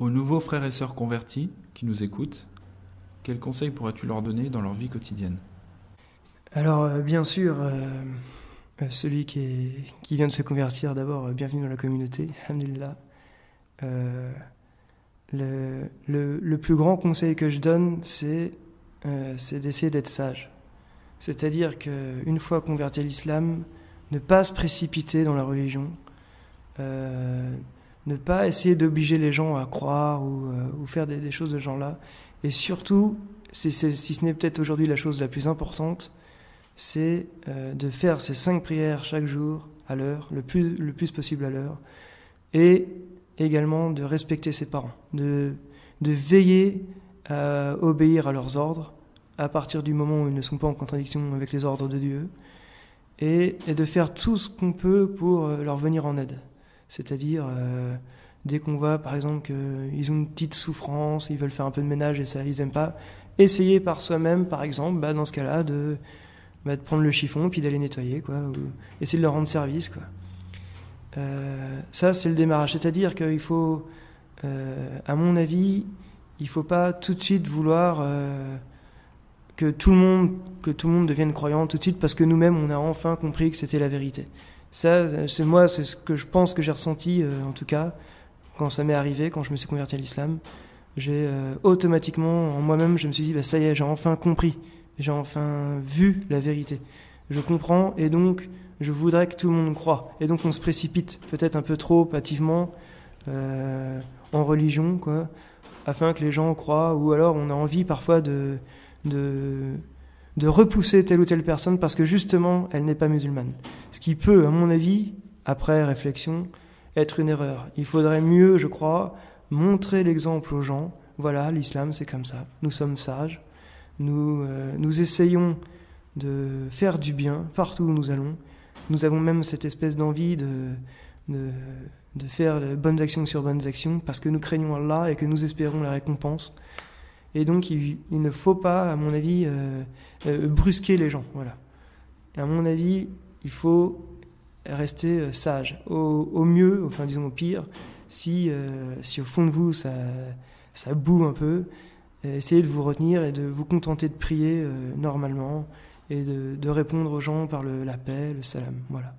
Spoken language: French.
Aux nouveaux frères et sœurs convertis qui nous écoutent, quels conseils pourrais-tu leur donner dans leur vie quotidienne ? Alors, bien sûr, celui qui vient de se convertir, d'abord, bienvenue dans la communauté, alhamdoulilah. Le plus grand conseil que je donne, c'est d'essayer d'être sage. C'est-à-dire qu'une fois converti à l'islam, ne pas se précipiter dans la religion, ne pas essayer d'obliger les gens à croire ou faire des choses de ce genre-là. Et surtout, si ce n'est peut-être aujourd'hui la chose la plus importante, c'est de faire ces 5 prières chaque jour, à l'heure, le plus possible à l'heure, et également de respecter ses parents, de veiller à obéir à leurs ordres, à partir du moment où ils ne sont pas en contradiction avec les ordres de Dieu, et de faire tout ce qu'on peut pour leur venir en aide. C'est-à-dire, dès qu'on voit, par exemple, qu'ils ont une petite souffrance, ils veulent faire un peu de ménage et ça, ils n'aiment pas, essayer par soi-même, par exemple, dans ce cas-là, de prendre le chiffon puis d'aller nettoyer, quoi, ou essayer de leur rendre service, quoi. Ça, c'est le démarrage. C'est-à-dire qu'il faut, à mon avis, il ne faut pas tout de suite vouloir que tout le monde devienne croyant tout de suite parce que nous-mêmes, on a enfin compris que c'était la vérité. Ça, c'est ce que je pense que j'ai ressenti, en tout cas, quand ça m'est arrivé, quand je me suis converti à l'islam. J'ai automatiquement, en moi-même, je me suis dit, ça y est, j'ai enfin compris, j'ai enfin vu la vérité. Je comprends et donc je voudrais que tout le monde croie. Et donc on se précipite peut-être un peu trop hâtivement en religion, quoi, afin que les gens croient, ou alors on a envie parfois de repousser telle ou telle personne parce que justement elle n'est pas musulmane. Ce qui peut, à mon avis, après réflexion, être une erreur. Il faudrait mieux, je crois, montrer l'exemple aux gens. Voilà, l'islam c'est comme ça. Nous sommes sages. Nous essayons de faire du bien partout où nous allons. Nous avons même cette espèce d'envie de faire de bonnes actions sur bonnes actions parce que nous craignons Allah et que nous espérons la récompense. Et donc, il ne faut pas, à mon avis, brusquer les gens. Voilà. Et à mon avis, il faut rester sage. Au mieux, enfin disons au pire, si au fond de vous, ça boue un peu, essayez de vous retenir et de vous contenter de prier normalement et de répondre aux gens par la paix, le salam. Voilà.